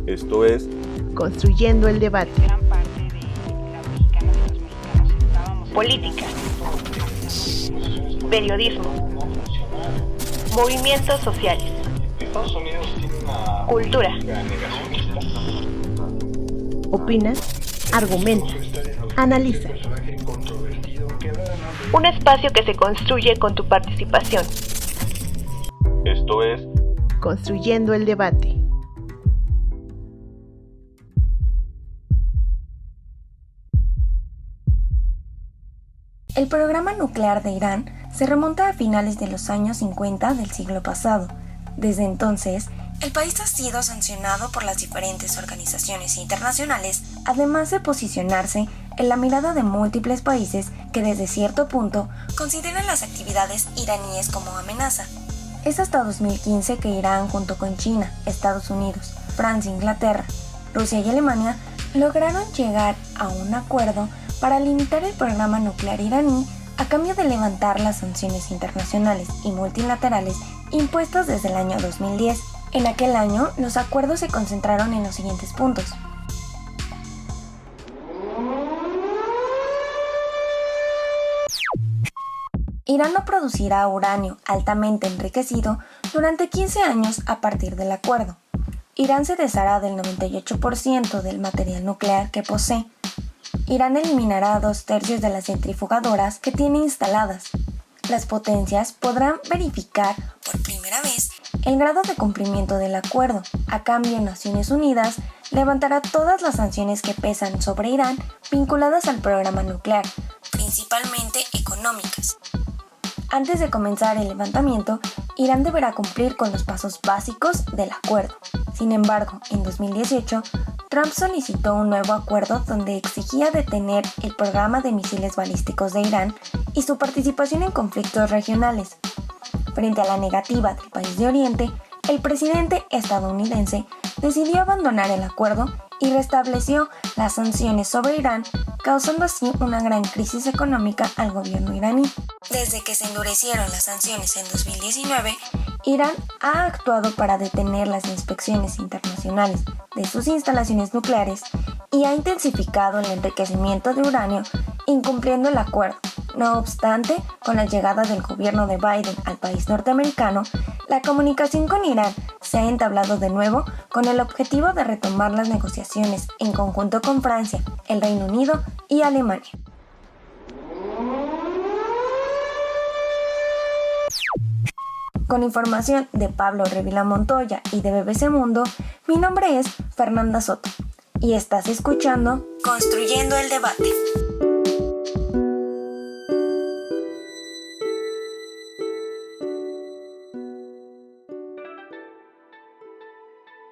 Esto es Construyendo el debate. Gran parte de la mexicana, de los mexicanos estábamos. Política. Periodismo. Movimientos sociales. Estados Unidos tiene una cultura. Negacionista. Opina, argumenta, analiza. Un espacio que se construye con tu participación. Esto es Construyendo el debate. El programa nuclear de Irán se remonta a finales de los años 50 del siglo pasado. Desde entonces, el país ha sido sancionado por las diferentes organizaciones internacionales, además de posicionarse en la mirada de múltiples países que desde cierto punto consideran las actividades iraníes como amenaza. Es hasta 2015 que Irán, junto con China, Estados Unidos, Francia, Inglaterra, Rusia y Alemania, lograron llegar a un acuerdo para limitar el programa nuclear iraní a cambio de levantar las sanciones internacionales y multilaterales impuestas desde el año 2010. En aquel año, los acuerdos se concentraron en los siguientes puntos. Irán no producirá uranio altamente enriquecido durante 15 años a partir del acuerdo. Irán se deshará del 98% del material nuclear que posee. Irán eliminará 2/3 de las centrifugadoras que tiene instaladas. Las potencias podrán verificar por primera vez el grado de cumplimiento del acuerdo. A cambio, Naciones Unidas levantará todas las sanciones que pesan sobre Irán vinculadas al programa nuclear, principalmente económicas. Antes de comenzar el levantamiento, Irán deberá cumplir con los pasos básicos del acuerdo. Sin embargo, en 2018, Trump solicitó un nuevo acuerdo donde exigía detener el programa de misiles balísticos de Irán y su participación en conflictos regionales. Frente a la negativa del país de Oriente, el presidente estadounidense decidió abandonar el acuerdo y restableció las sanciones sobre Irán, causando así una gran crisis económica al gobierno iraní. Desde que se endurecieron las sanciones en 2019, Irán ha actuado para detener las inspecciones internacionales de sus instalaciones nucleares y ha intensificado el enriquecimiento de uranio, incumpliendo el acuerdo. No obstante, con la llegada del gobierno de Biden al país norteamericano, la comunicación con Irán se ha entablado de nuevo con el objetivo de retomar las negociaciones en conjunto con Francia, el Reino Unido y Alemania. Con información de Pablo Revilla Montoya y de BBC Mundo, mi nombre es Fernanda Soto y estás escuchando Construyendo el Debate.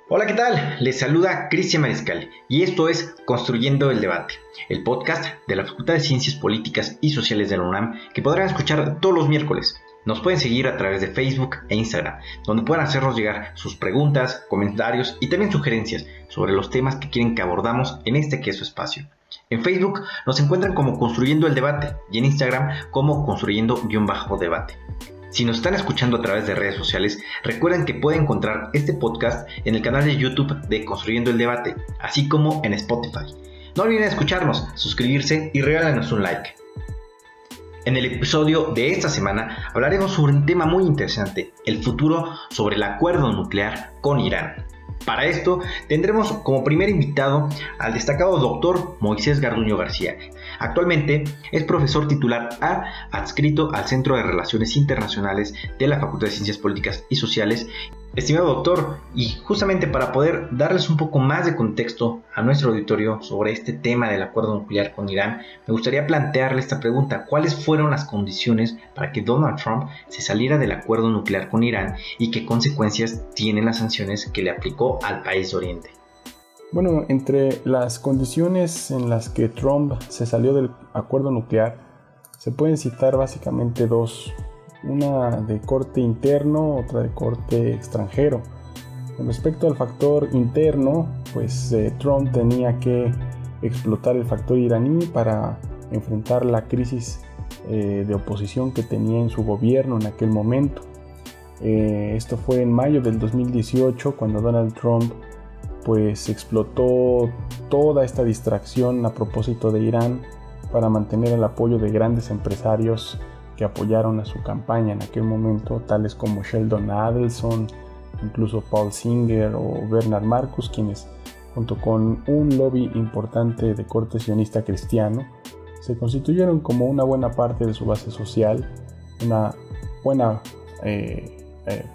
Hola, ¿qué tal? Les saluda Cristian Mariscal y esto es Construyendo el Debate, el podcast de la Facultad de Ciencias Políticas y Sociales de la UNAM que podrán escuchar todos los miércoles. Nos pueden seguir a través de Facebook e Instagram, donde puedan hacernos llegar sus preguntas, comentarios y también sugerencias sobre los temas que quieren que abordamos en este que es su espacio. En Facebook nos encuentran como Construyendo el Debate y en Instagram como Construyendo-Debate. Si nos están escuchando a través de redes sociales, recuerden que pueden encontrar este podcast en el canal de YouTube de Construyendo el Debate, así como en Spotify. No olviden escucharnos, suscribirse y regálanos un like. En el episodio de esta semana hablaremos sobre un tema muy interesante, el futuro sobre el acuerdo nuclear con Irán. Para esto tendremos como primer invitado al destacado doctor Moisés Garduño García. Actualmente es profesor titular adscrito al Centro de Relaciones Internacionales de la Facultad de Ciencias Políticas y Sociales. Estimado doctor, y justamente para poder darles un poco más de contexto a nuestro auditorio sobre este tema del acuerdo nuclear con Irán, me gustaría plantearle esta pregunta: ¿cuáles fueron las condiciones para que Donald Trump se saliera del acuerdo nuclear con Irán y qué consecuencias tienen las sanciones que le aplicó al país de Oriente? Bueno, entre las condiciones en las que Trump se salió del acuerdo nuclear se pueden citar básicamente dos. Una de corte interno, otra de corte extranjero. Con respecto al factor interno, pues Trump tenía que explotar el factor iraní para enfrentar la crisis de oposición que tenía en su gobierno en aquel momento. Esto fue en mayo del 2018 cuando Donald Trump pues explotó toda esta distracción a propósito de Irán para mantener el apoyo de grandes empresarios que apoyaron a su campaña en aquel momento, tales como Sheldon Adelson, incluso Paul Singer o Bernard Marcus, quienes junto con un lobby importante de corte sionista cristiano se constituyeron como una buena parte de su base social. Una buena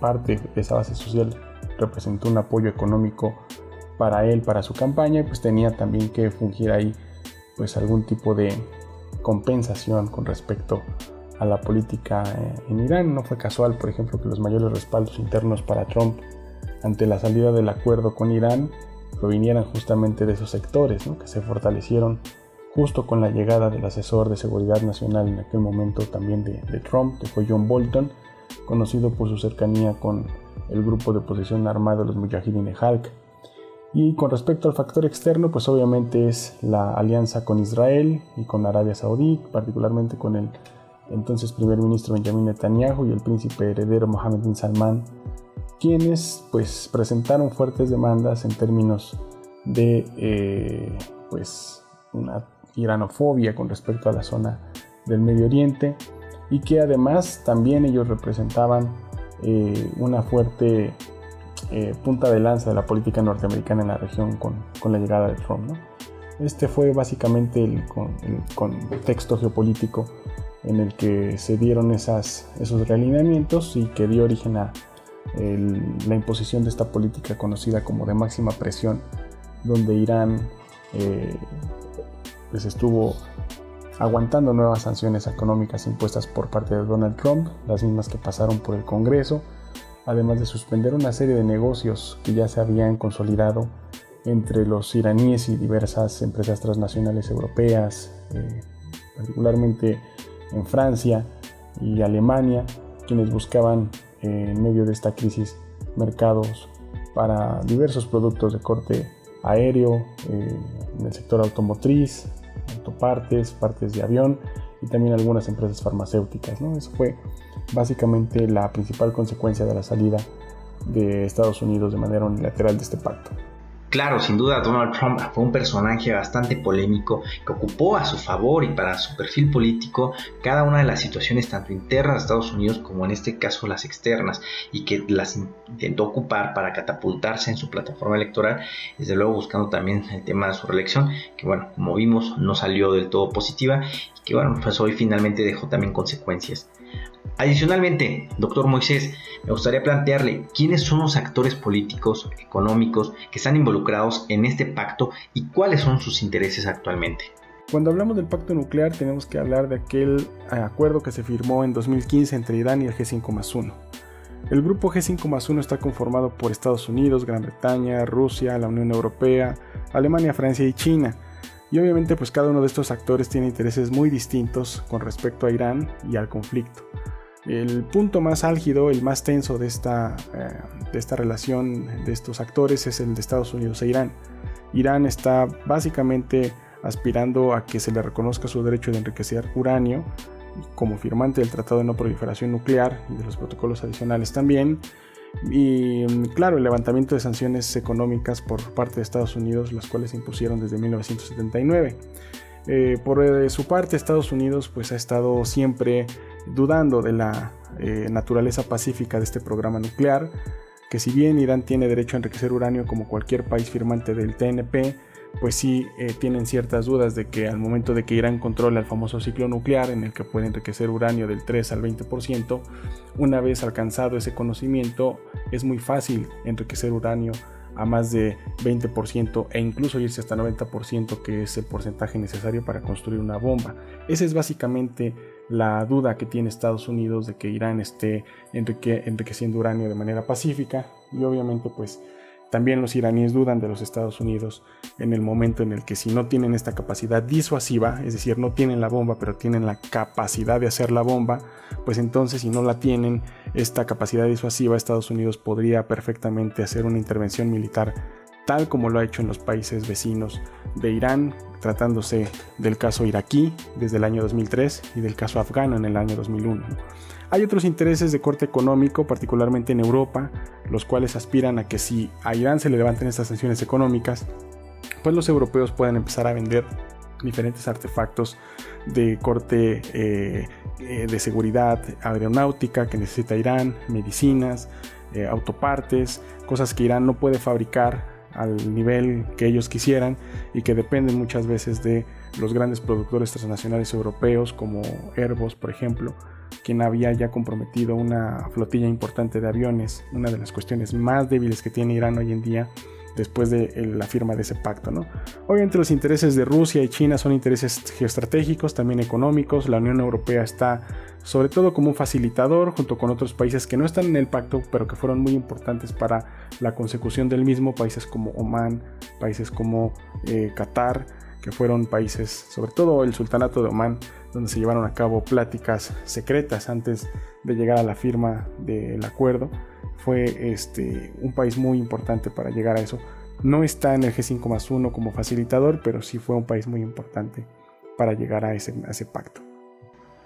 parte de esa base social representó un apoyo económico para él, para su campaña, y pues tenía también que fungir ahí pues algún tipo de compensación con respecto a la política en Irán. No fue casual, por ejemplo, que los mayores respaldos internos para Trump ante la salida del acuerdo con Irán provinieran justamente de esos sectores, ¿no?, que se fortalecieron justo con la llegada del asesor de seguridad nacional en aquel momento también de Trump, que fue John Bolton, conocido por su cercanía con el grupo de oposición armado, los Mujahideen-e-Khalq. Y con respecto al factor externo, pues obviamente es la alianza con Israel y con Arabia Saudí, particularmente con el entonces primer ministro Benjamin Netanyahu y el príncipe heredero Mohammed bin Salman, quienes pues presentaron fuertes demandas en términos de pues una iranofobia con respecto a la zona del Medio Oriente, y que además también ellos representaban una fuerte punta de lanza de la política norteamericana en la región con la llegada de Trump, ¿no? Este fue básicamente el contexto geopolítico en el que se dieron esos realineamientos y que dio origen a la imposición de esta política conocida como de máxima presión, donde Irán pues estuvo aguantando nuevas sanciones económicas impuestas por parte de Donald Trump, las mismas que pasaron por el Congreso, además de suspender una serie de negocios que ya se habían consolidado entre los iraníes y diversas empresas transnacionales europeas, particularmente en Francia y Alemania, quienes buscaban en medio de esta crisis mercados para diversos productos de corte aéreo, en el sector automotriz, autopartes, partes de avión y también algunas empresas farmacéuticas, ¿no? Eso fue básicamente la principal consecuencia de la salida de Estados Unidos de manera unilateral de este pacto. Claro, sin duda Donald Trump fue un personaje bastante polémico que ocupó a su favor y para su perfil político cada una de las situaciones tanto internas de Estados Unidos como en este caso las externas, y que las intentó ocupar para catapultarse en su plataforma electoral, desde luego buscando también el tema de su reelección, que bueno, como vimos no salió del todo positiva y que bueno, pues hoy finalmente dejó también consecuencias. Adicionalmente, doctor Moisés, me gustaría plantearle quiénes son los actores políticos, económicos que están involucrados en este pacto y cuáles son sus intereses actualmente. Cuando hablamos del pacto nuclear tenemos que hablar de aquel acuerdo que se firmó en 2015 entre Irán y el G5+1. El grupo G5+1 está conformado por Estados Unidos, Gran Bretaña, Rusia, la Unión Europea, Alemania, Francia y China. Y obviamente pues cada uno de estos actores tiene intereses muy distintos con respecto a Irán y al conflicto. El punto más álgido, el más tenso de esta relación de estos actores es el de Estados Unidos e Irán. Irán está básicamente aspirando a que se le reconozca su derecho de enriquecer uranio como firmante del Tratado de No Proliferación Nuclear y de los protocolos adicionales también. Y claro, el levantamiento de sanciones económicas por parte de Estados Unidos, las cuales se impusieron desde 1979. Por su parte, Estados Unidos pues ha estado siempre dudando de la naturaleza pacífica de este programa nuclear, que si bien Irán tiene derecho a enriquecer uranio como cualquier país firmante del TNP, pues sí tienen ciertas dudas de que al momento de que Irán controla el famoso ciclo nuclear en el que puede enriquecer uranio del 3 al 20%, una vez alcanzado ese conocimiento es muy fácil enriquecer uranio a más de 20% e incluso irse hasta 90%, que es el porcentaje necesario para construir una bomba. Esa es básicamente la duda que tiene Estados Unidos de que Irán esté enriqueciendo uranio de manera pacífica, y obviamente pues también los iraníes dudan de los Estados Unidos en el momento en el que, si no tienen esta capacidad disuasiva, es decir, no tienen la bomba pero tienen la capacidad de hacer la bomba, pues entonces, si no la tienen, esta capacidad disuasiva, Estados Unidos podría perfectamente hacer una intervención militar tal como lo ha hecho en los países vecinos de Irán, tratándose del caso iraquí desde el año 2003 y del caso afgano en el año 2001. Hay otros intereses de corte económico, particularmente en Europa, los cuales aspiran a que si a Irán se le levanten estas sanciones económicas, pues los europeos puedan empezar a vender diferentes artefactos de corte de seguridad aeronáutica que necesita Irán, medicinas, autopartes, cosas que Irán no puede fabricar al nivel que ellos quisieran y que dependen muchas veces de los grandes productores transnacionales europeos como Airbus, por ejemplo, quien había ya comprometido una flotilla importante de aviones, una de las cuestiones más débiles que tiene Irán hoy en día después de la firma de ese pacto, ¿no? Obviamente los intereses de Rusia y China son intereses geoestratégicos, también económicos. La Unión Europea está sobre todo como un facilitador junto con otros países que no están en el pacto, pero que fueron muy importantes para la consecución del mismo, países como Omán, países como Qatar, que fueron países, sobre todo el Sultanato de Omán, donde se llevaron a cabo pláticas secretas antes de llegar a la firma del acuerdo. Fue un país muy importante para llegar a eso. No está en el G5+1 como facilitador, pero sí fue un país muy importante para llegar a ese pacto.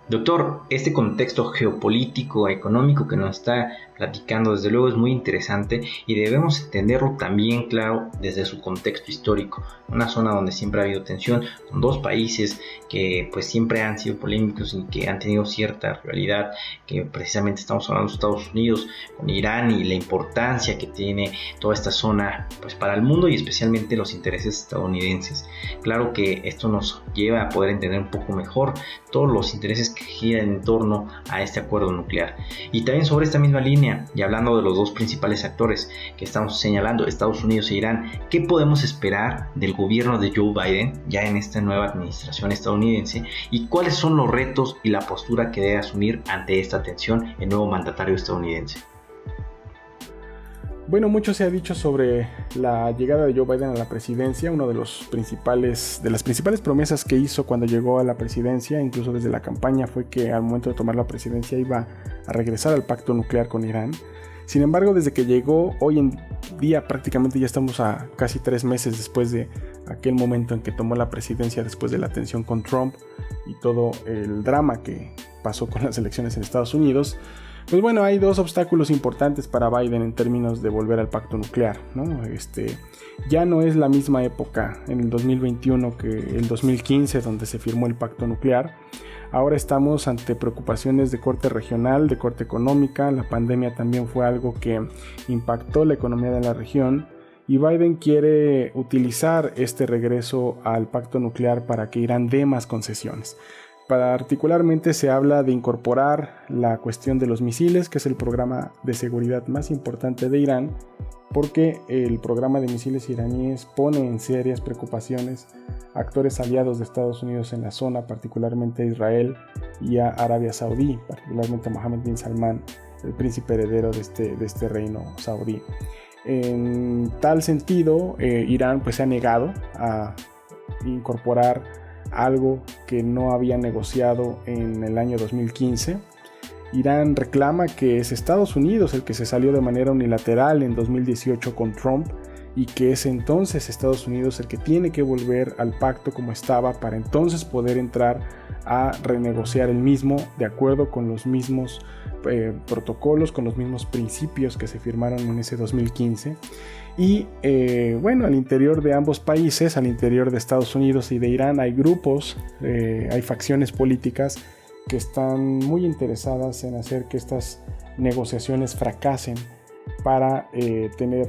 Doctor, este contexto geopolítico, económico que nos está platicando, desde luego es muy interesante y debemos entenderlo también, claro, desde su contexto histórico. Una zona donde siempre ha habido tensión con dos países que pues siempre han sido polémicos y que han tenido cierta rivalidad, que precisamente estamos hablando de Estados Unidos con Irán y la importancia que tiene toda esta zona pues para el mundo y especialmente los intereses estadounidenses. Claro que esto nos lleva a poder entender un poco mejor todos los intereses que giran en torno a este acuerdo nuclear. Y también sobre esta misma línea, y hablando de los dos principales actores que estamos señalando, Estados Unidos e Irán, ¿qué podemos esperar del gobierno de Joe Biden ya en esta nueva administración estadounidense? ¿Y cuáles son los retos y la postura que debe asumir ante esta tensión el nuevo mandatario estadounidense? Bueno, mucho se ha dicho sobre la llegada de Joe Biden a la presidencia. Una de las principales promesas que hizo cuando llegó a la presidencia, incluso desde la campaña, fue que al momento de tomar la presidencia iba a regresar al pacto nuclear con Irán. Sin embargo, desde que llegó, hoy en día prácticamente ya estamos a casi 3 meses después de aquel momento en que tomó la presidencia, después de la tensión con Trump y todo el drama que pasó con las elecciones en Estados Unidos. Pues bueno, hay dos obstáculos importantes para Biden en términos de volver al pacto nuclear, ¿no? Ya no es la misma época en el 2021 que el 2015 donde se firmó el pacto nuclear. Ahora estamos ante preocupaciones de corte regional, de corte económica. La pandemia también fue algo que impactó la economía de la región y Biden quiere utilizar este regreso al pacto nuclear para que Irán dé más concesiones. Particularmente se habla de incorporar la cuestión de los misiles, que es el programa de seguridad más importante de Irán, porque el programa de misiles iraníes pone en serias preocupaciones a actores aliados de Estados Unidos en la zona, particularmente a Israel y a Arabia Saudí, particularmente a Mohammed bin Salman, el príncipe heredero de este reino saudí. En tal sentido, Irán pues, se ha negado a incorporar algo que no había negociado en el año 2015. Irán reclama que es Estados Unidos el que se salió de manera unilateral en 2018 con Trump y que es entonces Estados Unidos el que tiene que volver al pacto como estaba para entonces poder entrar a renegociar el mismo de acuerdo con los mismos protocolos, con los mismos principios que se firmaron en ese 2015. Y bueno, al interior de ambos países, al interior de Estados Unidos y de Irán, hay grupos, hay facciones políticas que están muy interesadas en hacer que estas negociaciones fracasen para tener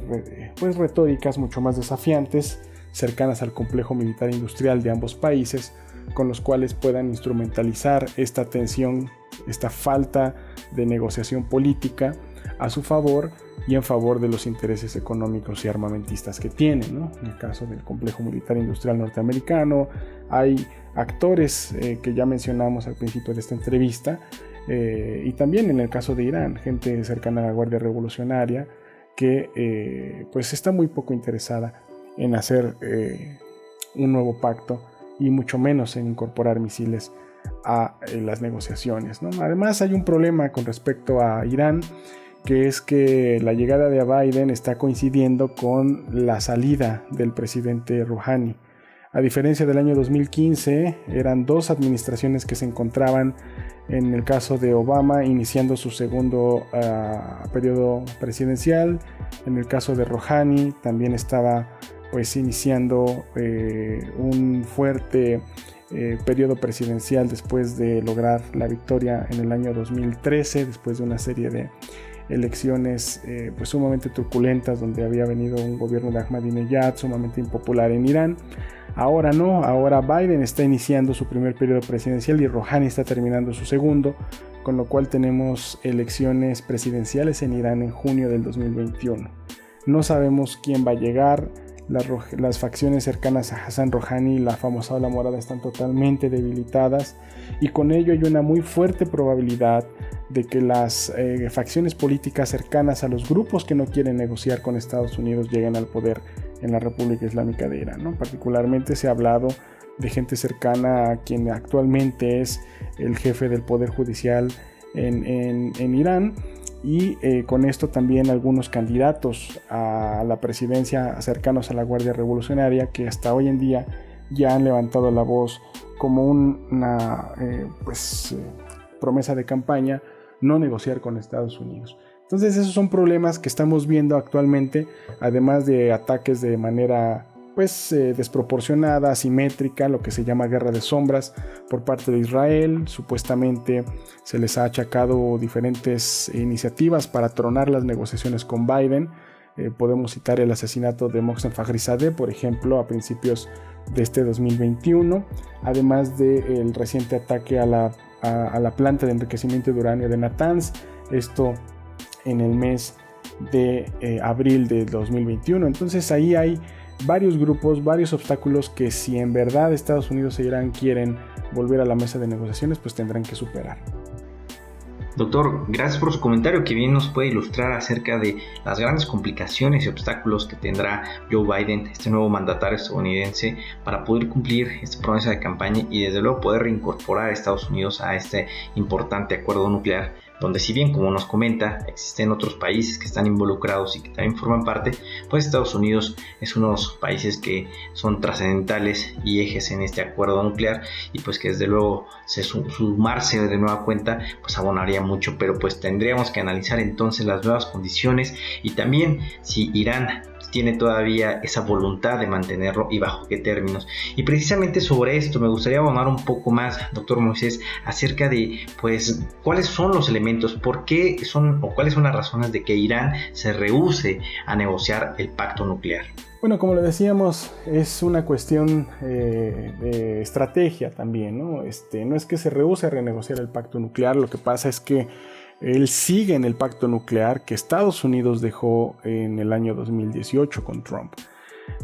pues, retóricas mucho más desafiantes, cercanas al complejo militar industrial de ambos países, con los cuales puedan instrumentalizar esta tensión, esta falta de negociación política a su favor y en favor de los intereses económicos y armamentistas que tienen, ¿no? En el caso del complejo militar industrial norteamericano, hay actores que ya mencionamos al principio de esta entrevista, y también en el caso de Irán, gente cercana a la Guardia Revolucionaria que pues está muy poco interesada en hacer un nuevo pacto y mucho menos en incorporar misiles a las negociaciones, ¿no? Además hay un problema con respecto a Irán, que es que la llegada de Biden está coincidiendo con la salida del presidente Rouhani. A diferencia del año 2015, eran 2 administraciones que se encontraban, en el caso de Obama, iniciando su segundo periodo presidencial. En el caso de Rouhani, también estaba pues iniciando un fuerte periodo presidencial después de lograr la victoria en el año 2013, después de una serie de elecciones pues sumamente turbulentas, donde había venido un gobierno de Ahmadinejad sumamente impopular en Irán. Ahora no, ahora Biden está iniciando su primer periodo presidencial y Rouhani está terminando su segundo, con lo cual tenemos elecciones presidenciales en Irán en junio del 2021. No sabemos quién va a llegar. Las facciones cercanas a Hassan Rouhani, la famosa ola morada, están totalmente debilitadas, y con ello hay una muy fuerte probabilidad de que las facciones políticas cercanas a los grupos que no quieren negociar con Estados Unidos lleguen al poder en la República Islámica de Irán, ¿no? Particularmente se ha hablado de gente cercana a quien actualmente es el jefe del Poder Judicial en Irán. Y con esto también algunos candidatos a la presidencia cercanos a la Guardia Revolucionaria, que hasta hoy en día ya han levantado la voz como una promesa de campaña, no negociar con Estados Unidos. Entonces esos son problemas que estamos viendo actualmente, además de ataques de manera desproporcionada, asimétrica, lo que se llama guerra de sombras por parte de Israel. Supuestamente se les ha achacado diferentes iniciativas para tronar las negociaciones con Biden. Podemos citar el asesinato de Mohsen Fakhrizadeh, por ejemplo, a principios de este 2021, además del reciente ataque a la planta de enriquecimiento de uranio de Natanz, esto en el mes de abril de 2021. Entonces ahí hay varios grupos, varios obstáculos que, si en verdad Estados Unidos e Irán quieren volver a la mesa de negociaciones, pues tendrán que superar. Doctor, gracias por su comentario, que bien nos puede ilustrar acerca de las grandes complicaciones y obstáculos que tendrá Joe Biden, este nuevo mandatario estadounidense, para poder cumplir esta promesa de campaña y desde luego poder reincorporar a Estados Unidos a este importante acuerdo nuclear, donde, si bien, como nos comenta, existen otros países que están involucrados y que también forman parte, pues Estados Unidos es uno de los países que son trascendentales y ejes en este acuerdo nuclear, y pues que desde luego sumarse de nueva cuenta pues abonaría mucho, pero pues tendríamos que analizar entonces las nuevas condiciones y también si Irán tiene todavía esa voluntad de mantenerlo y bajo qué términos. Y precisamente sobre esto me gustaría abonar un poco más, doctor Moisés, acerca de pues cuáles son los elementos, por qué son o cuáles son las razones de que Irán se rehúse a negociar el pacto nuclear. Bueno, como le decíamos, es una cuestión de estrategia también, ¿no? No es que se rehúse a renegociar el pacto nuclear, lo que pasa es que él sigue en el pacto nuclear que Estados Unidos dejó en el año 2018 con Trump.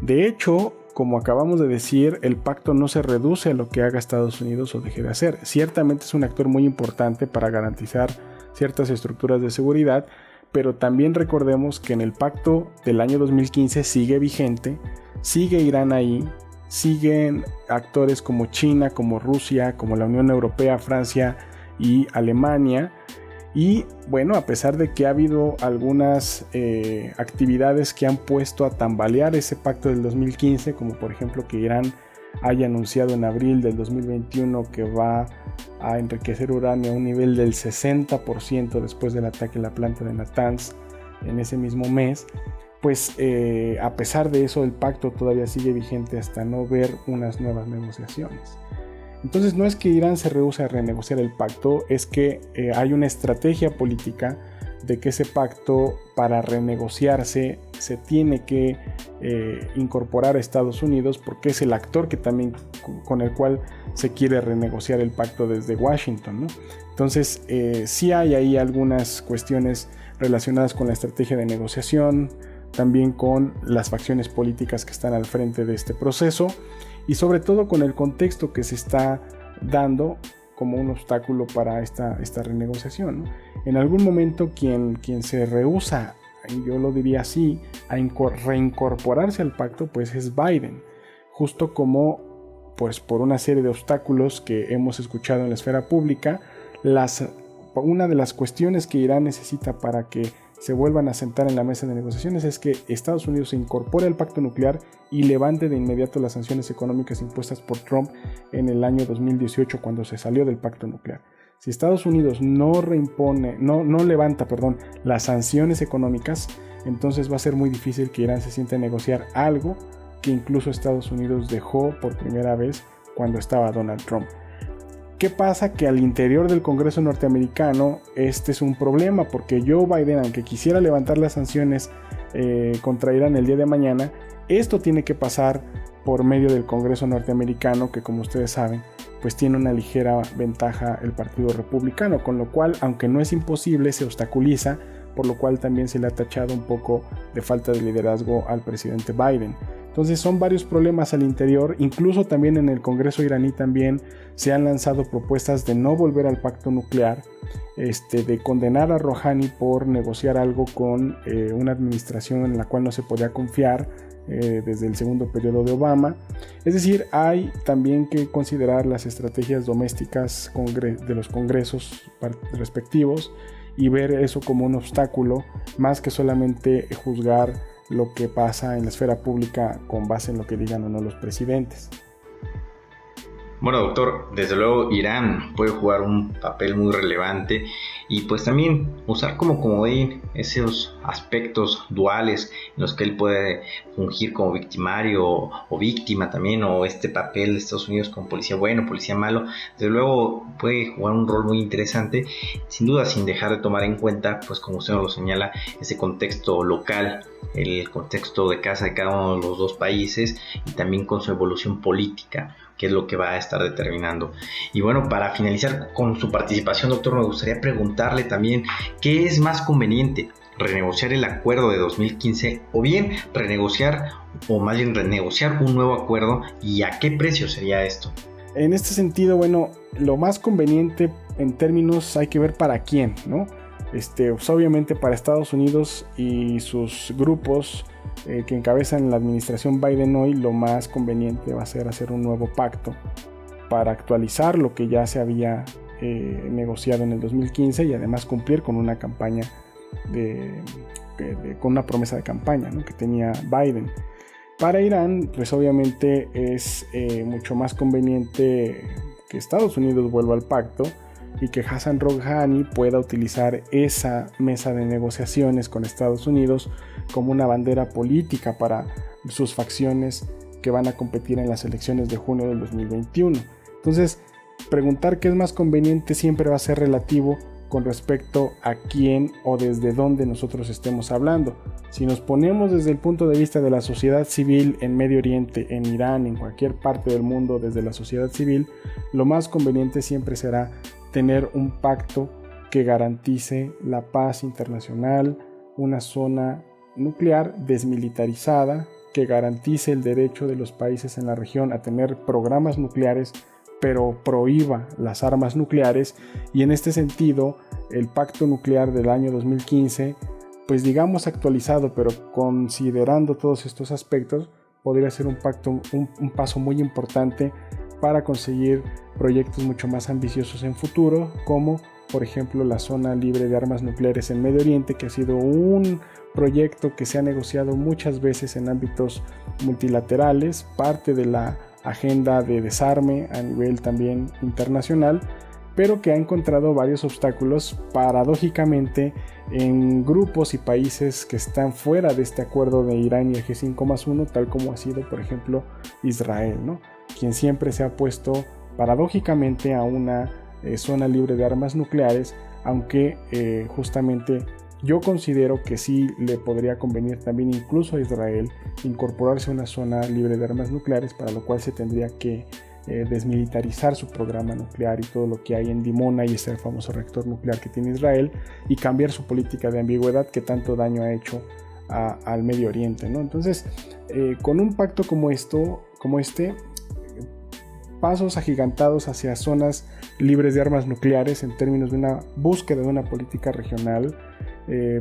De hecho, como acabamos de decir, el pacto no se reduce a lo que haga Estados Unidos o deje de hacer. Ciertamente es un actor muy importante para garantizar ciertas estructuras de seguridad, pero también recordemos que en el pacto del año 2015 sigue vigente, sigue Irán ahí, siguen actores como China, como Rusia, como la Unión Europea, Francia y Alemania. Y bueno, a pesar de que ha habido algunas actividades que han puesto a tambalear ese pacto del 2015, como por ejemplo que Irán haya anunciado en abril del 2021 que va a enriquecer uranio a un nivel del 60% después del ataque a la planta de Natanz en ese mismo mes, pues a pesar de eso el pacto todavía sigue vigente hasta no ver unas nuevas negociaciones. Entonces no es que Irán se rehúse a renegociar el pacto, es que hay una estrategia política de que ese pacto, para renegociarse, se tiene que incorporar a Estados Unidos, porque es el actor que también con el cual se quiere renegociar el pacto desde Washington, ¿no? Entonces sí hay ahí algunas cuestiones relacionadas con la estrategia de negociación, también con las facciones políticas que están al frente de este proceso, y sobre todo con el contexto que se está dando como un obstáculo para esta renegociación, ¿no? En algún momento quien se rehúsa, yo lo diría así, a reincorporarse al pacto, pues es Biden, justo como pues por una serie de obstáculos que hemos escuchado en la esfera pública. Una de las cuestiones que Irán necesita para que se vuelvan a sentar en la mesa de negociaciones es que Estados Unidos se incorpore al pacto nuclear y levante de inmediato las sanciones económicas impuestas por Trump en el año 2018 cuando se salió del pacto nuclear. Si Estados Unidos no levanta las sanciones económicas, entonces va a ser muy difícil que Irán se siente a negociar algo que incluso Estados Unidos dejó por primera vez cuando estaba Donald Trump. ¿Qué pasa? Que al interior del Congreso norteamericano este es un problema, porque Joe Biden, aunque quisiera levantar las sanciones contra Irán el día de mañana, esto tiene que pasar por medio del Congreso norteamericano, que como ustedes saben, pues tiene una ligera ventaja el Partido Republicano, con lo cual, aunque no es imposible, se obstaculiza, por lo cual también se le ha tachado un poco de falta de liderazgo al presidente Biden. Entonces son varios problemas al interior, incluso también en el Congreso iraní también se han lanzado propuestas de no volver al pacto nuclear, de condenar a Rouhani por negociar algo con una administración en la cual no se podía confiar desde el segundo periodo de Obama. Es decir, hay también que considerar las estrategias domésticas de los congresos respectivos y ver eso como un obstáculo, más que solamente juzgar lo que pasa en la esfera pública con base en lo que digan o no los presidentes. Bueno, doctor, desde luego Irán puede jugar un papel muy relevante y pues también usar como comodín esos aspectos duales en los que él puede fungir como victimario o víctima también, o este papel de Estados Unidos como policía bueno, policía malo. Desde luego puede jugar un rol muy interesante, sin duda sin dejar de tomar en cuenta, pues como usted nos lo señala, ese contexto local, el contexto de casa de cada uno de los dos países y también con su evolución política, que es lo que va a estar determinando. Y bueno, para finalizar con su participación, doctor, me gustaría preguntarle también ¿qué es más conveniente? ¿Renegociar el acuerdo de 2015 o bien renegociar un nuevo acuerdo, y a qué precio sería esto? En este sentido, bueno, lo más conveniente en términos hay que ver para quién, ¿no? Pues obviamente para Estados Unidos y sus grupos que encabezan la administración Biden hoy, lo más conveniente va a ser hacer un nuevo pacto para actualizar lo que ya se había negociado en el 2015 y además cumplir con una campaña con una promesa de campaña, ¿no?, que tenía Biden. Para Irán, pues obviamente es mucho más conveniente que Estados Unidos vuelva al pacto y que Hassan Rouhani pueda utilizar esa mesa de negociaciones con Estados Unidos como una bandera política para sus facciones que van a competir en las elecciones de junio del 2021. Entonces, preguntar qué es más conveniente siempre va a ser relativo con respecto a quién o desde dónde nosotros estemos hablando. Si nos ponemos desde el punto de vista de la sociedad civil en Medio Oriente, en Irán, en cualquier parte del mundo, desde la sociedad civil, lo más conveniente siempre será tener un pacto que garantice la paz internacional, una zona nuclear desmilitarizada, que garantice el derecho de los países en la región a tener programas nucleares, pero prohíba las armas nucleares. Y en este sentido, el pacto nuclear del año 2015, pues digamos actualizado, pero considerando todos estos aspectos, podría ser un paso muy importante para conseguir proyectos mucho más ambiciosos en futuro, como por ejemplo la zona libre de armas nucleares en Medio Oriente, que ha sido un proyecto que se ha negociado muchas veces en ámbitos multilaterales, parte de la agenda de desarme a nivel también internacional, pero que ha encontrado varios obstáculos paradójicamente en grupos y países que están fuera de este acuerdo de Irán y el G5+1, tal como ha sido por ejemplo Israel, ¿no?, quien siempre se ha opuesto paradójicamente a una zona libre de armas nucleares, aunque justamente yo considero que sí le podría convenir también incluso a Israel incorporarse a una zona libre de armas nucleares, para lo cual se tendría que desmilitarizar su programa nuclear y todo lo que hay en Dimona y ese famoso reactor nuclear que tiene Israel, y cambiar su política de ambigüedad que tanto daño ha hecho al Medio Oriente, ¿no? Entonces, con un pacto como este, pasos agigantados hacia zonas libres de armas nucleares en términos de una búsqueda de una política regional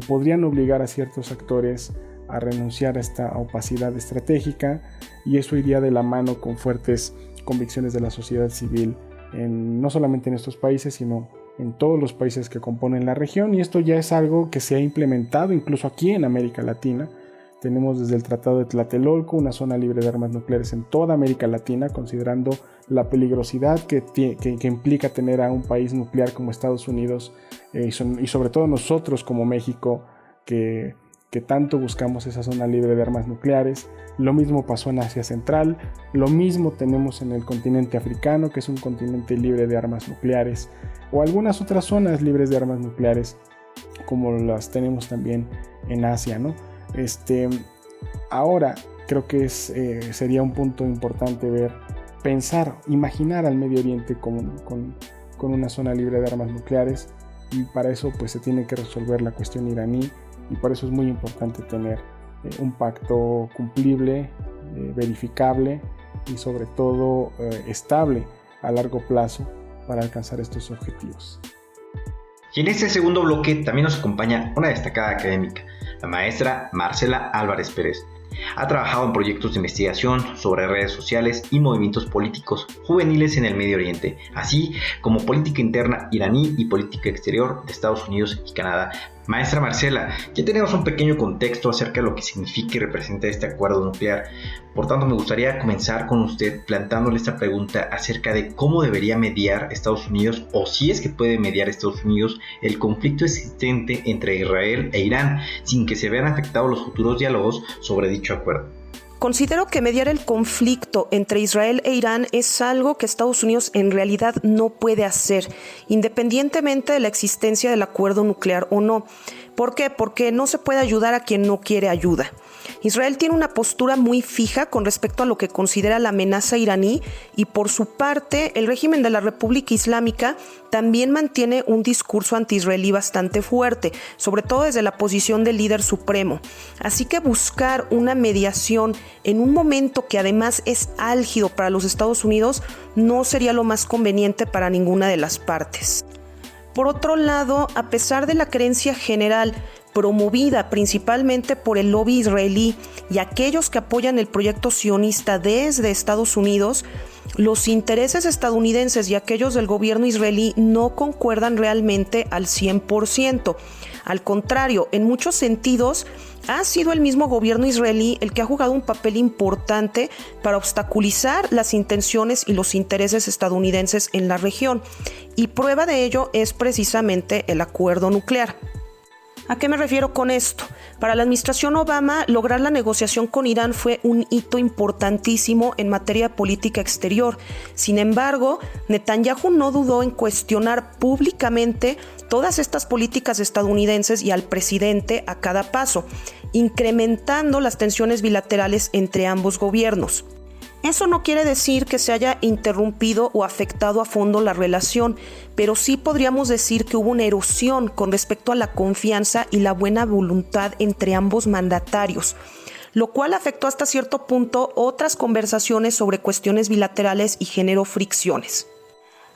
podrían obligar a ciertos actores a renunciar a esta opacidad estratégica, y eso iría de la mano con fuertes convicciones de la sociedad civil no solamente en estos países, sino en todos los países que componen la región, y esto ya es algo que se ha implementado incluso aquí en América Latina. Tenemos desde el Tratado de Tlatelolco una zona libre de armas nucleares en toda América Latina, considerando la peligrosidad que implica tener a un país nuclear como Estados Unidos y sobre todo nosotros como México, que tanto buscamos esa zona libre de armas nucleares. Lo mismo pasó en Asia Central, lo mismo tenemos en el continente africano, que es un continente libre de armas nucleares, o algunas otras zonas libres de armas nucleares, como las tenemos también en Asia, ¿no? Ahora creo que sería un punto importante imaginar al Medio Oriente con una zona libre de armas nucleares, y para eso pues se tiene que resolver la cuestión iraní, y por eso es muy importante tener un pacto cumplible, verificable y sobre todo estable a largo plazo para alcanzar estos objetivos. Y en este segundo bloque también nos acompaña una destacada académica, la maestra Marcela Álvarez Pérez. Ha trabajado en proyectos de investigación sobre redes sociales y movimientos políticos juveniles en el Medio Oriente, así como política interna iraní y política exterior de Estados Unidos y Canadá. Maestra Marcela, ya tenemos un pequeño contexto acerca de lo que significa y representa este acuerdo nuclear. Por tanto, me gustaría comenzar con usted planteándole esta pregunta acerca de cómo debería mediar Estados Unidos, o si es que puede mediar Estados Unidos, el conflicto existente entre Israel e Irán, sin que se vean afectados los futuros diálogos sobre dicho acuerdo. Considero que mediar el conflicto entre Israel e Irán es algo que Estados Unidos en realidad no puede hacer, independientemente de la existencia del acuerdo nuclear o no. ¿Por qué? Porque no se puede ayudar a quien no quiere ayuda. Israel tiene una postura muy fija con respecto a lo que considera la amenaza iraní, y por su parte el régimen de la República Islámica también mantiene un discurso anti-israelí bastante fuerte, sobre todo desde la posición del líder supremo. Así que buscar una mediación en un momento que además es álgido para los Estados Unidos no sería lo más conveniente para ninguna de las partes. Por otro lado, a pesar de la creencia general promovida principalmente por el lobby israelí y aquellos que apoyan el proyecto sionista desde Estados Unidos, los intereses estadounidenses y aquellos del gobierno israelí no concuerdan realmente al 100%. Al contrario, en muchos sentidos, ha sido el mismo gobierno israelí el que ha jugado un papel importante para obstaculizar las intenciones y los intereses estadounidenses en la región, y prueba de ello es precisamente el acuerdo nuclear. ¿A qué me refiero con esto? Para la administración Obama, lograr la negociación con Irán fue un hito importantísimo en materia de política exterior. Sin embargo, Netanyahu no dudó en cuestionar públicamente todas estas políticas estadounidenses y al presidente a cada paso, incrementando las tensiones bilaterales entre ambos gobiernos. Eso no quiere decir que se haya interrumpido o afectado a fondo la relación, pero sí podríamos decir que hubo una erosión con respecto a la confianza y la buena voluntad entre ambos mandatarios, lo cual afectó hasta cierto punto otras conversaciones sobre cuestiones bilaterales y generó fricciones.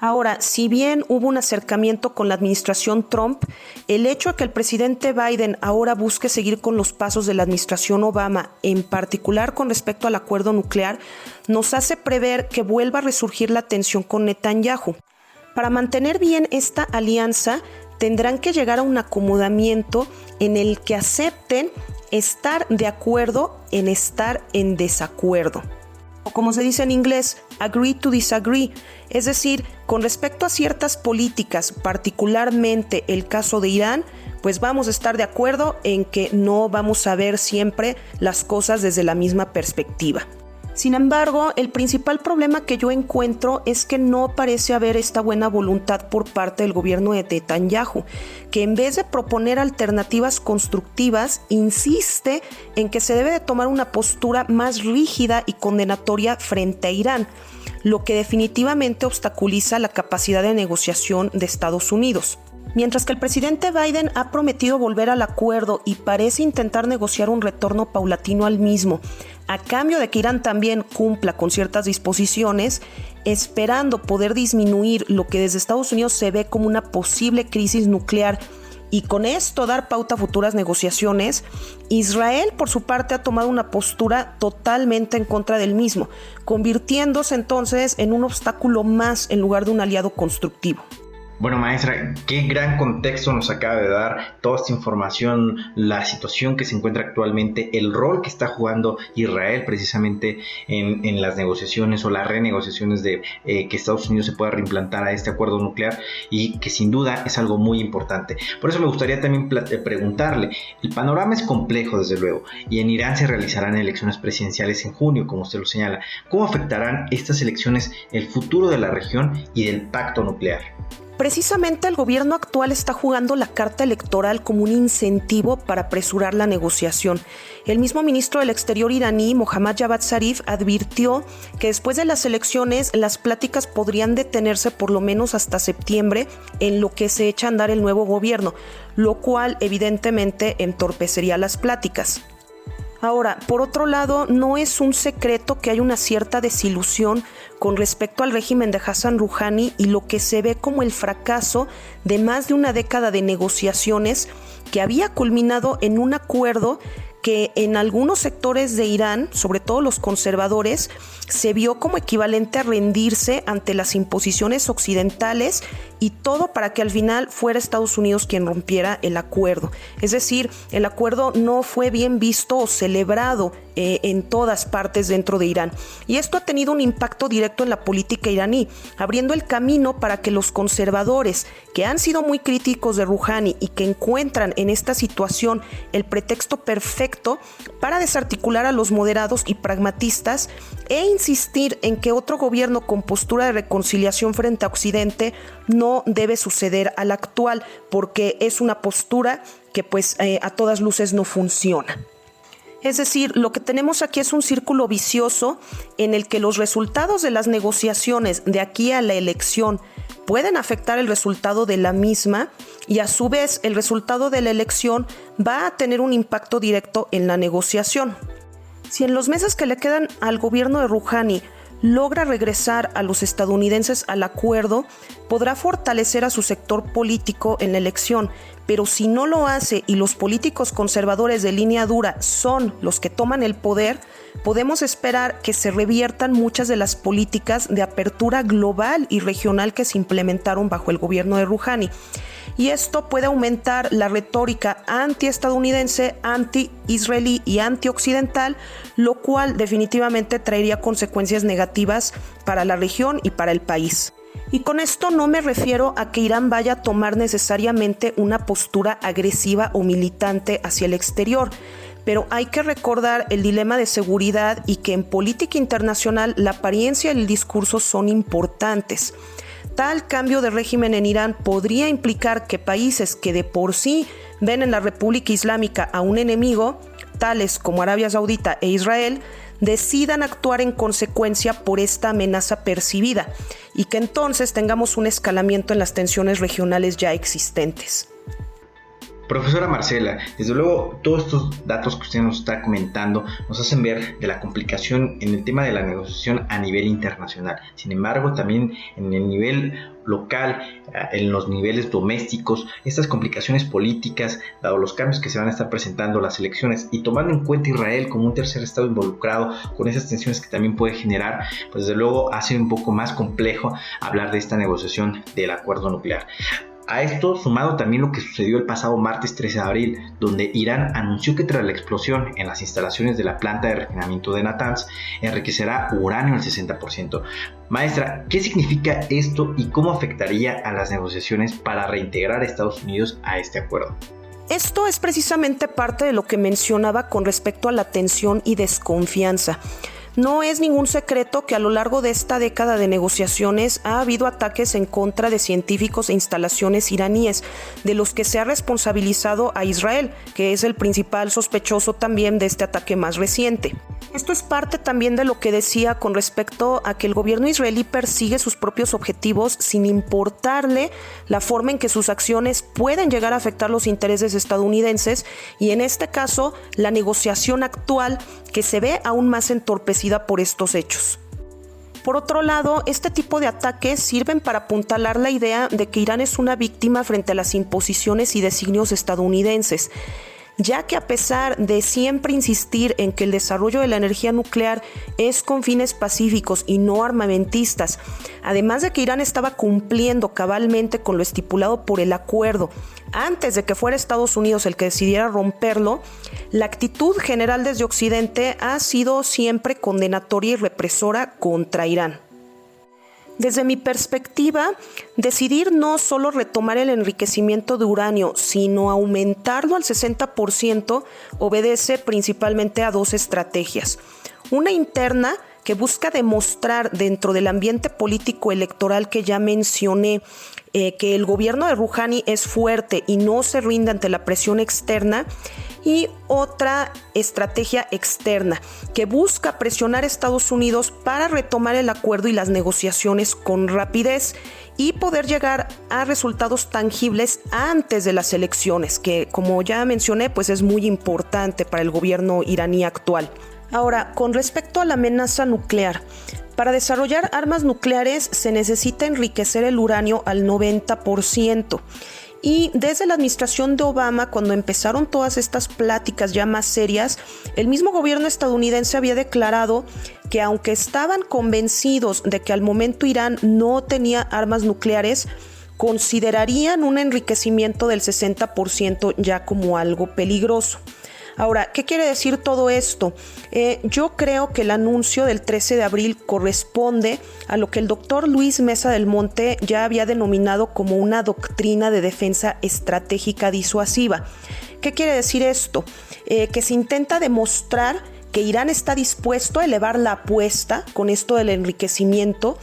Ahora, si bien hubo un acercamiento con la administración Trump, el hecho de que el presidente Biden ahora busque seguir con los pasos de la administración Obama, en particular con respecto al acuerdo nuclear, nos hace prever que vuelva a resurgir la tensión con Netanyahu. Para mantener bien esta alianza, tendrán que llegar a un acomodamiento en el que acepten estar de acuerdo en estar en desacuerdo. O como se dice en inglés, agree to disagree, es decir, con respecto a ciertas políticas, particularmente el caso de Irán, pues vamos a estar de acuerdo en que no vamos a ver siempre las cosas desde la misma perspectiva. Sin embargo, el principal problema que yo encuentro es que no parece haber esta buena voluntad por parte del gobierno de Netanyahu, que en vez de proponer alternativas constructivas, insiste en que se debe de tomar una postura más rígida y condenatoria frente a Irán, lo que definitivamente obstaculiza la capacidad de negociación de Estados Unidos. Mientras que el presidente Biden ha prometido volver al acuerdo y parece intentar negociar un retorno paulatino al mismo, a cambio de que Irán también cumpla con ciertas disposiciones, esperando poder disminuir lo que desde Estados Unidos se ve como una posible crisis nuclear y con esto dar pauta a futuras negociaciones, Israel por su parte ha tomado una postura totalmente en contra del mismo, convirtiéndose entonces en un obstáculo más en lugar de un aliado constructivo. Bueno, maestra, qué gran contexto nos acaba de dar toda esta información, la situación que se encuentra actualmente, el rol que está jugando Israel precisamente en las negociaciones o las renegociaciones de que Estados Unidos se pueda reimplantar a este acuerdo nuclear, y que sin duda es algo muy importante. Por eso me gustaría también preguntarle, el panorama es complejo desde luego, y en Irán se realizarán elecciones presidenciales en junio, como usted lo señala. ¿Cómo afectarán estas elecciones el futuro de la región y del pacto nuclear? Precisamente el gobierno actual está jugando la carta electoral como un incentivo para apresurar la negociación. El mismo ministro del Exterior iraní, Mohammad Javad Zarif, advirtió que después de las elecciones las pláticas podrían detenerse por lo menos hasta septiembre, en lo que se echa a andar el nuevo gobierno, lo cual evidentemente entorpecería las pláticas. Ahora, por otro lado, no es un secreto que hay una cierta desilusión con respecto al régimen de Hassan Rouhani y lo que se ve como el fracaso de más de una década de negociaciones que había culminado en un acuerdo que en algunos sectores de Irán, sobre todo los conservadores, se vio como equivalente a rendirse ante las imposiciones occidentales, y todo para que al final fuera Estados Unidos quien rompiera el acuerdo. Es decir, el acuerdo no fue bien visto o celebrado en todas partes dentro de Irán. Y esto ha tenido un impacto directo en la política iraní, abriendo el camino para que los conservadores, que han sido muy críticos de Rouhani y que encuentran en esta situación el pretexto perfecto para desarticular a los moderados y pragmatistas e insistir en que otro gobierno con postura de reconciliación frente a Occidente no debe suceder al actual, porque es una postura que a todas luces no funciona. Es decir, lo que tenemos aquí es un círculo vicioso en el que los resultados de las negociaciones de aquí a la elección pueden afectar el resultado de la misma, y a su vez el resultado de la elección va a tener un impacto directo en la negociación. Si en los meses que le quedan al gobierno de Rouhani logra regresar a los estadounidenses al acuerdo, podrá fortalecer a su sector político en la elección, pero si no lo hace y los políticos conservadores de línea dura son los que toman el poder, podemos esperar que se reviertan muchas de las políticas de apertura global y regional que se implementaron bajo el gobierno de Rouhani. Y esto puede aumentar la retórica anti-estadounidense, anti-israelí y anti-occidental, lo cual definitivamente traería consecuencias negativas para la región y para el país. Y con esto no me refiero a que Irán vaya a tomar necesariamente una postura agresiva o militante hacia el exterior, pero hay que recordar el dilema de seguridad y que en política internacional la apariencia y el discurso son importantes. Tal cambio de régimen en Irán podría implicar que países que de por sí ven en la República Islámica a un enemigo, tales como Arabia Saudita e Israel, decidan actuar en consecuencia por esta amenaza percibida, y que entonces tengamos un escalamiento en las tensiones regionales ya existentes. Profesora Marcela, desde luego todos estos datos que usted nos está comentando nos hacen ver de la complicación en el tema de la negociación a nivel internacional. Sin embargo, también en el nivel local, en los niveles domésticos, estas complicaciones políticas, dado los cambios que se van a estar presentando, las elecciones, y tomando en cuenta Israel como un tercer estado involucrado con esas tensiones que también puede generar, pues desde luego hace un poco más complejo hablar de esta negociación del acuerdo nuclear. A esto sumado también lo que sucedió el pasado martes 13 de abril, donde Irán anunció que tras la explosión en las instalaciones de la planta de refinamiento de Natanz, enriquecerá uranio al 60%. Maestra, ¿qué significa esto y cómo afectaría a las negociaciones para reintegrar a Estados Unidos a este acuerdo? Esto es precisamente parte de lo que mencionaba con respecto a la tensión y desconfianza. No es ningún secreto que a lo largo de esta década de negociaciones ha habido ataques en contra de científicos e instalaciones iraníes, de los que se ha responsabilizado a Israel, que es el principal sospechoso también de este ataque más reciente. Esto es parte también de lo que decía con respecto a que el gobierno israelí persigue sus propios objetivos sin importarle la forma en que sus acciones pueden llegar a afectar los intereses estadounidenses, y en este caso la negociación actual, que se ve aún más entorpecida por estos hechos. Por otro lado, este tipo de ataques sirven para apuntalar la idea de que Irán es una víctima frente a las imposiciones y designios estadounidenses. ya que a pesar de siempre insistir en que el desarrollo de la energía nuclear es con fines pacíficos y no armamentistas, además de que Irán estaba cumpliendo cabalmente con lo estipulado por el acuerdo antes de que fuera Estados Unidos el que decidiera romperlo, la actitud general desde Occidente ha sido siempre condenatoria y represora contra Irán. Desde mi perspectiva, decidir no solo retomar el enriquecimiento de uranio, sino aumentarlo al 60%, obedece principalmente a dos estrategias. Una interna, que busca demostrar dentro del ambiente político electoral que ya mencioné, que el gobierno de Rouhani es fuerte y no se rinde ante la presión externa, y otra estrategia externa que busca presionar a Estados Unidos para retomar el acuerdo y las negociaciones con rapidez y poder llegar a resultados tangibles antes de las elecciones, que como ya mencioné, pues es muy importante para el gobierno iraní actual. Ahora, con respecto a la amenaza nuclear, para desarrollar armas nucleares se necesita enriquecer el uranio al 90%. Y desde la administración de Obama, cuando empezaron todas estas pláticas ya más serias, el mismo gobierno estadounidense había declarado que aunque estaban convencidos de que al momento Irán no tenía armas nucleares, considerarían un enriquecimiento del 60% ya como algo peligroso. Ahora, ¿qué quiere decir todo esto? Yo creo que el anuncio del 13 de abril corresponde a lo que el doctor Luis Mesa del Monte ya había denominado como una doctrina de defensa estratégica disuasiva. ¿Qué quiere decir esto? Que se intenta demostrar que Irán está dispuesto a elevar la apuesta con esto del enriquecimiento,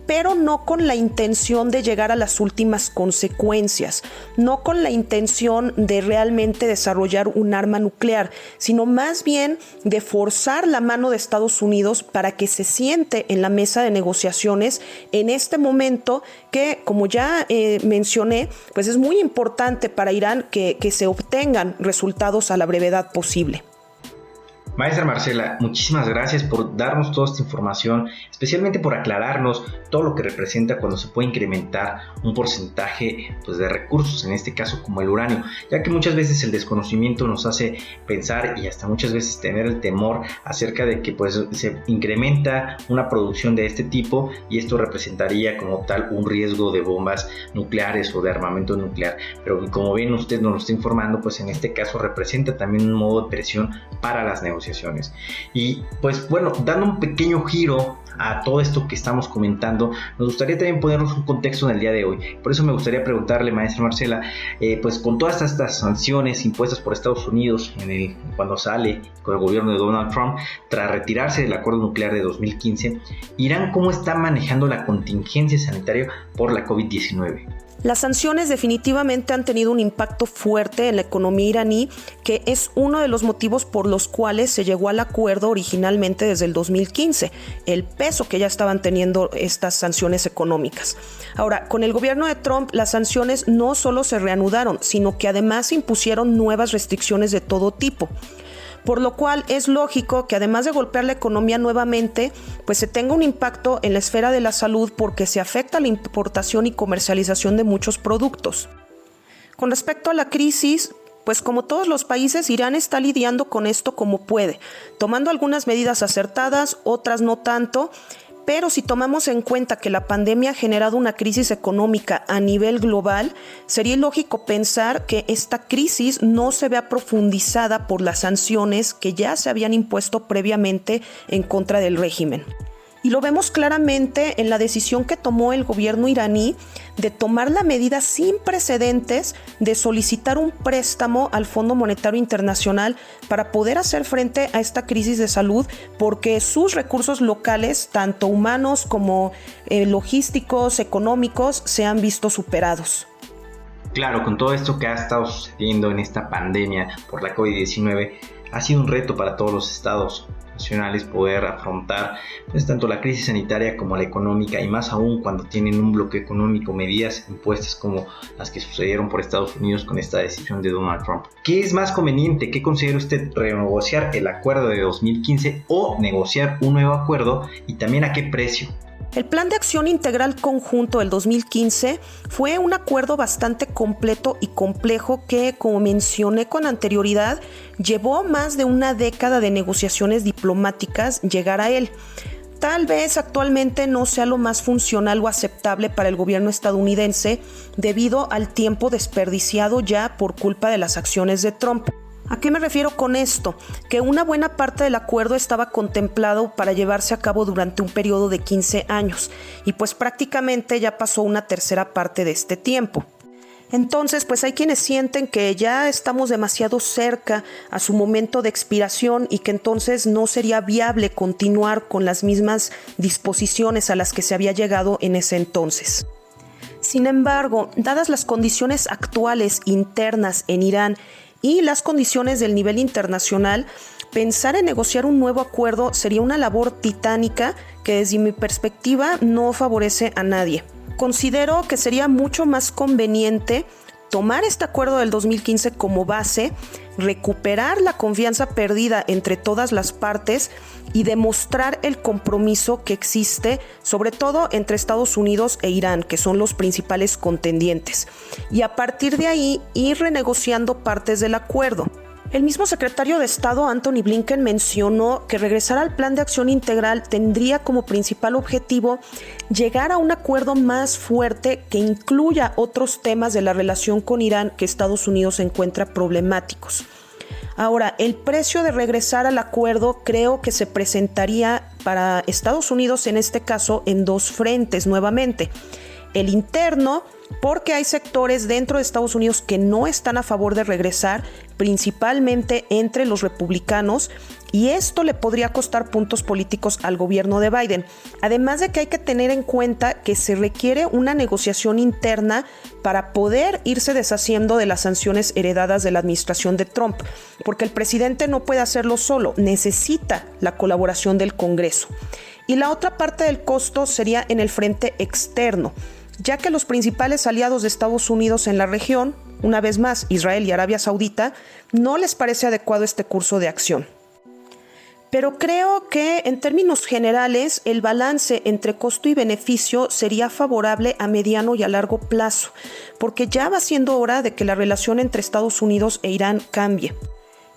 pero no con la intención de llegar a las últimas consecuencias, no con la intención de realmente desarrollar un arma nuclear, sino más bien de forzar la mano de Estados Unidos para que se siente en la mesa de negociaciones en este momento que, como ya mencioné, pues es muy importante para Irán que se obtengan resultados a la brevedad posible. Maestra Marcela, muchísimas gracias por darnos toda esta información, especialmente por aclararnos todo lo que representa cuando se puede incrementar un porcentaje de recursos, en este caso como el uranio, ya que muchas veces el desconocimiento nos hace pensar y hasta muchas veces tener el temor acerca de que se incrementa una producción de este tipo y esto representaría como tal un riesgo de bombas nucleares o de armamento nuclear. Pero como bien usted nos lo está informando, pues en este caso representa también un modo de presión para las negociaciones. Y pues bueno, dando un pequeño giro a todo esto que estamos comentando, nos gustaría también ponernos un contexto en el día de hoy. Por eso me gustaría preguntarle, maestra Marcela, pues con todas estas sanciones impuestas por Estados Unidos cuando sale con el gobierno de Donald Trump tras retirarse del acuerdo nuclear de 2015, Irán, ¿cómo está manejando la contingencia sanitaria por la COVID-19? Las sanciones definitivamente han tenido un impacto fuerte en la economía iraní, que es uno de los motivos por los cuales se llegó al acuerdo originalmente desde el 2015, el peso que ya estaban teniendo estas sanciones económicas. Ahora, con el gobierno de Trump, las sanciones no solo se reanudaron, sino que además impusieron nuevas restricciones de todo tipo. Por lo cual es lógico que además de golpear la economía nuevamente, pues se tenga un impacto en la esfera de la salud porque se afecta la importación y comercialización de muchos productos. Con respecto a la crisis, pues como todos los países, Irán está lidiando con esto como puede, tomando algunas medidas acertadas, otras no tanto. Pero si tomamos en cuenta que la pandemia ha generado una crisis económica a nivel global, sería ilógico pensar que esta crisis no se vea profundizada por las sanciones que ya se habían impuesto previamente en contra del régimen. Y lo vemos claramente en la decisión que tomó el gobierno iraní de tomar la medida sin precedentes de solicitar un préstamo al Fondo Monetario Internacional para poder hacer frente a esta crisis de salud, porque sus recursos locales, tanto humanos como logísticos, económicos, se han visto superados. Claro, con todo esto que ha estado sucediendo en esta pandemia por la COVID-19, ha sido un reto para todos los estados nacionales poder afrontar tanto la crisis sanitaria como la económica, y más aún cuando tienen un bloqueo económico, medidas impuestas como las que sucedieron por Estados Unidos con esta decisión de Donald Trump. ¿Qué es más conveniente? ¿Qué considera usted, renegociar el acuerdo de 2015 o negociar un nuevo acuerdo, y también a qué precio? El Plan de Acción Integral Conjunto del 2015 fue un acuerdo bastante completo y complejo que, como mencioné con anterioridad, llevó más de una década de negociaciones diplomáticas llegar a él. Tal vez actualmente no sea lo más funcional o aceptable para el gobierno estadounidense debido al tiempo desperdiciado ya por culpa de las acciones de Trump. ¿A qué me refiero con esto? Que una buena parte del acuerdo estaba contemplado para llevarse a cabo durante un periodo de 15 años y pues prácticamente ya pasó una tercera parte de este tiempo. Entonces, pues hay quienes sienten que ya estamos demasiado cerca a su momento de expiración y que entonces no sería viable continuar con las mismas disposiciones a las que se había llegado en ese entonces. Sin embargo, dadas las condiciones actuales internas en Irán y las condiciones del nivel internacional, pensar en negociar un nuevo acuerdo sería una labor titánica que desde mi perspectiva no favorece a nadie. Considero que sería mucho más conveniente tomar este acuerdo del 2015 como base, recuperar la confianza perdida entre todas las partes y demostrar el compromiso que existe, sobre todo entre Estados Unidos e Irán, que son los principales contendientes, y a partir de ahí ir renegociando partes del acuerdo. El mismo secretario de Estado, Antony Blinken, mencionó que regresar al Plan de Acción Integral tendría como principal objetivo llegar a un acuerdo más fuerte que incluya otros temas de la relación con Irán que Estados Unidos encuentra problemáticos. Ahora, el precio de regresar al acuerdo creo que se presentaría para Estados Unidos en este caso en dos frentes nuevamente. El interno, porque hay sectores dentro de Estados Unidos que no están a favor de regresar, principalmente entre los republicanos, y esto le podría costar puntos políticos al gobierno de Biden. Además de que hay que tener en cuenta que se requiere una negociación interna para poder irse deshaciendo de las sanciones heredadas de la administración de Trump, porque el presidente no puede hacerlo solo, necesita la colaboración del Congreso. Y la otra parte del costo sería en el frente externo, ya que los principales aliados de Estados Unidos en la región, una vez más Israel y Arabia Saudita, no les parece adecuado este curso de acción. Pero creo que en términos generales el balance entre costo y beneficio sería favorable a mediano y a largo plazo, porque ya va siendo hora de que la relación entre Estados Unidos e Irán cambie.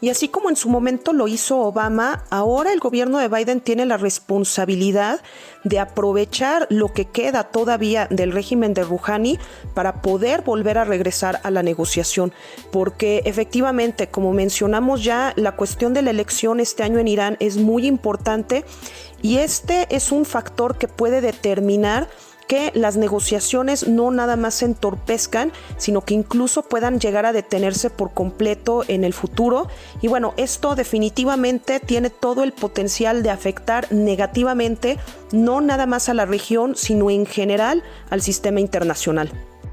Y así como en su momento lo hizo Obama, ahora el gobierno de Biden tiene la responsabilidad de aprovechar lo que queda todavía del régimen de Rouhani para poder volver a regresar a la negociación. Porque efectivamente, como mencionamos ya, la cuestión de la elección este año en Irán es muy importante y este es un factor que puede determinar que las negociaciones no nada más se entorpezcan, sino que incluso puedan llegar a detenerse por completo en el futuro. Y bueno, esto definitivamente tiene todo el potencial de afectar negativamente no nada más a la región, sino en general al sistema internacional.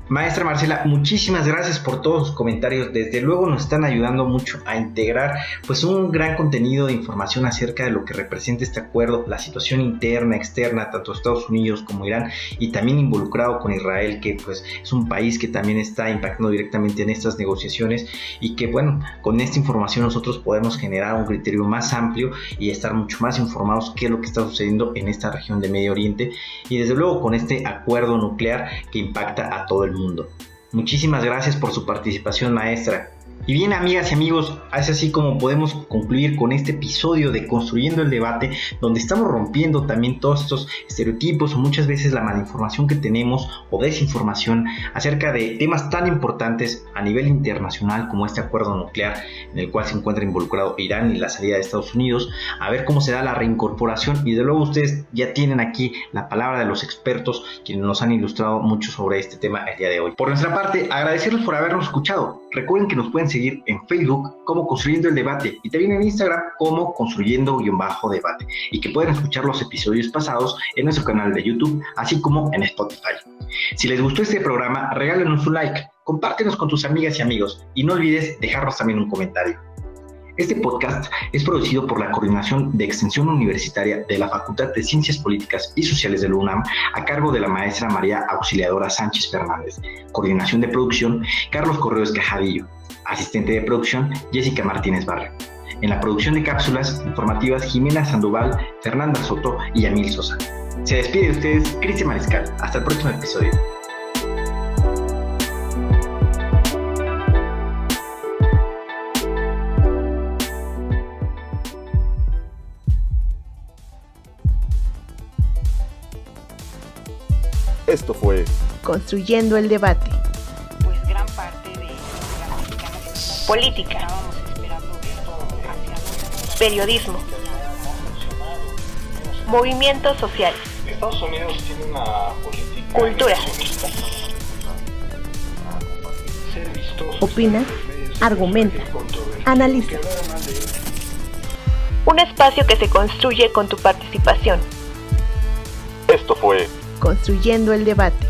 Maestra Marcela, muchísimas gracias por todos sus comentarios. Desde luego nos están ayudando mucho a integrar pues un gran contenido de información acerca de lo que representa este acuerdo, la situación interna, externa, tanto Estados Unidos como Irán, y también involucrado con Israel, que pues es un país que también está impactando directamente en estas negociaciones, y que bueno, con esta información nosotros podemos generar un criterio más amplio y estar mucho más informados qué es lo que está sucediendo en esta región de Medio Oriente, y desde luego con este acuerdo nuclear que impacta a todo el mundo. Muchísimas gracias por su participación, maestra. Y bien, amigas y amigos, es así como podemos concluir con este episodio de Construyendo el Debate, donde estamos rompiendo también todos estos estereotipos o muchas veces la malinformación que tenemos o desinformación acerca de temas tan importantes a nivel internacional como este acuerdo nuclear en el cual se encuentra involucrado Irán y la salida de Estados Unidos, a ver cómo se da la reincorporación. Y de luego ustedes ya tienen aquí la palabra de los expertos quienes nos han ilustrado mucho sobre este tema el día de hoy. Por nuestra parte, agradecerles por habernos escuchado. Recuerden que nos pueden seguir en Facebook como Construyendo el Debate y también en Instagram como Construyendo-Debate, y que pueden escuchar los episodios pasados en nuestro canal de YouTube, así como en Spotify. Si les gustó este programa, regálenos un like, compártenos con tus amigas y amigos y no olvides dejarnos también un comentario. Este podcast es producido por la Coordinación de Extensión Universitaria de la Facultad de Ciencias Políticas y Sociales de la UNAM, a cargo de la maestra María Auxiliadora Sánchez Fernández. Coordinación de producción, Carlos Correos Cajadillo. Asistente de producción, Jessica Martínez Barrio. En la producción de cápsulas informativas, Jimena Sandoval, Fernanda Soto y Yamil Sosa. Se despide de ustedes Cristian Mariscal. Hasta el próximo episodio. Esto fue Construyendo el debate. Pues gran parte de la mexicana Política. estábamos esperando ver hacia Periodismo. Movimientos sociales. Estados Unidos tiene una política Cultura. negacionista. Ser vistoso. Opina, argumenta, Controvertido. analiza. Un espacio que se construye con tu participación. Esto fue Construyendo el debate.